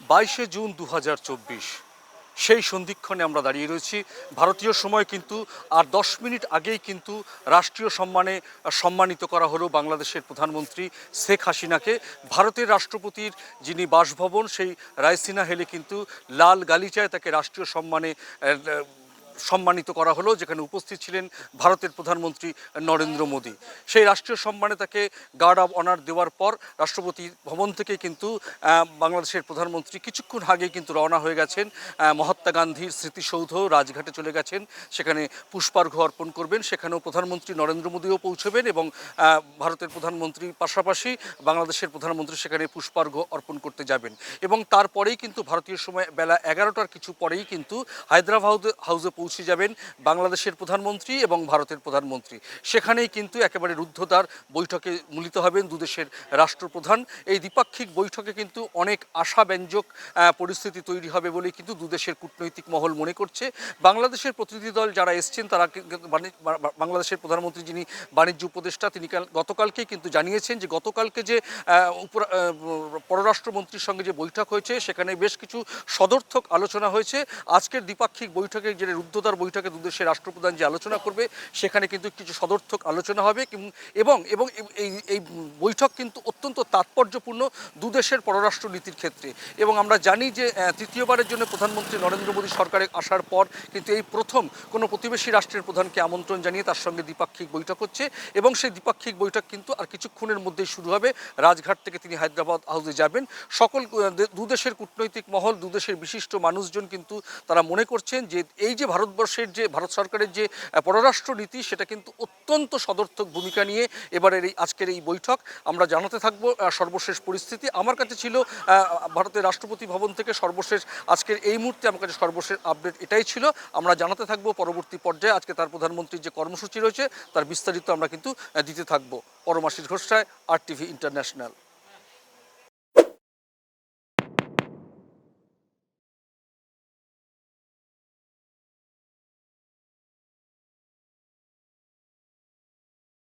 22 June 2024 সেই সন্ধিক্ষণে আমরা দাঁড়িয়ে রয়েছি। ভারতীয় সময় কিন্তু আর 10 মিনিট আগেই কিন্তু রাষ্ট্রীয় সম্মানে সম্মানিত করা হলো বাংলাদেশের প্রধানমন্ত্রী শেখ হাসিনাকে। ভারতের রাষ্ট্রপতির যিনি বাসভবন সেই রায়সিনা হেলে কিন্তু লাল গালিচায় তাকে রাষ্ট্রীয় সম্মানে সম্মানিত করা হলো, যেখানে উপস্থিত ছিলেন ভারতের প্রধানমন্ত্রী নরেন্দ্র মোদী। সেই রাষ্ট্রীয় সম্মানে তাকে গার্ড অব অনার দেওয়ার পর রাষ্ট্রপতি ভবন থেকে কিন্তু বাংলাদেশের প্রধানমন্ত্রী কিছুক্ষণ আগে কিন্তু রওনা হয়ে গেছেন মহাত্মা গান্ধীর স্মৃতিসৌধ রাজঘাটে চলে গেছেন, সেখানে পুষ্পার্ঘ্য অর্পণ করবেন। সেখানেও প্রধানমন্ত্রী নরেন্দ্র মোদীও পৌঁছবেন এবং ভারতের প্রধানমন্ত্রীর পাশাপাশি বাংলাদেশের প্রধানমন্ত্রী সেখানে পুষ্পার্ঘ্য অর্পণ করতে যাবেন। এবং তারপরেই কিন্তু ভারতীয় সময় বেলা 11টার কিছু পরেই কিন্তু হায়দ্রাবাদ হাউসে পৌঁছে যাবেন বাংলাদেশের প্রধানমন্ত্রী এবং ভারতের প্রধানমন্ত্রী। সেখানেই কিন্তু একেবারে রুদ্ধদ্বার বৈঠকে মিলিত হবেন দুদেশের রাষ্ট্রপ্রধান। এই দ্বিপাক্ষিক বৈঠকে কিন্তু অনেক আশাব্যঞ্জক পরিস্থিতি তৈরি হবে বলে কিন্তু দুদেশের কূটনৈতিক মহল মনে করছে। বাংলাদেশের প্রতিনিধি দল যারা এসছেন তারা বাংলাদেশের প্রধানমন্ত্রী যিনি বাণিজ্য উপদেষ্টা তিনি গতকালকেই কিন্তু জানিয়েছেন যে গতকালকে যে পররাষ্ট্রমন্ত্রীর সঙ্গে যে বৈঠক হয়েছে সেখানে বেশ কিছু সদর্থক আলোচনা হয়েছে। আজকের দ্বিপাক্ষিক বৈঠকে যে রুদ্ধদ্বার বৈঠকে দুদেশের রাষ্ট্রপ্রধান যে আলোচনা করবে সেখানে কিন্তু কিছু সদর্থক আলোচনা হবে এবং এবং এই বৈঠক কিন্তু অত্যন্ত তাৎপর্যপূর্ণ দুদেশের পররাষ্ট্র নীতির ক্ষেত্রে। এবং আমরা জানি যে তৃতীয়বারের জন্য প্রধানমন্ত্রী নরেন্দ্র মোদী সরকারে আসার পর কিন্তু এই প্রথম কোনো প্রতিবেশী রাষ্ট্রের প্রধানকে আমন্ত্রণ জানিয়ে তার সঙ্গে দ্বিপাক্ষিক বৈঠক হচ্ছে এবং সেই দ্বিপাক্ষিক বৈঠক কিন্তু আর কিছুক্ষণের মধ্যেই শুরু হবে। রাজঘাট থেকে তিনি হায়দ্রাবাদ হাউসে যাবেন। সকল দুদেশের কূটনৈতিক মহল দুদেশের বিশিষ্ট মানুষজন কিন্তু তারা মনে করছেন যে এই যে ভারতবর্ষের যে ভারত সরকারের যে পররাষ্ট্র নীতি সেটা কিন্তু অত্যন্ত সদর্থক ভূমিকা নিয়ে এবারের এই আজকের এই বৈঠক। আমরা জানাতে থাকবো সর্বশেষ পরিস্থিতি। আমার কাছে ছিল ভারতের রাষ্ট্রপতি ভবন থেকে সর্বশেষ আজকের এই মুহূর্তে আমার কাছে সর্বশেষ আপডেট এটাই ছিল। আমরা জানাতে থাকবো পরবর্তী পর্যায়ে আজকে তার প্রধানমন্ত্রীর যে কর্মসূচি রয়েছে তার বিস্তারিত আমরা কিন্তু দিতে থাকবো। Paramashis Ghosh, RTV international.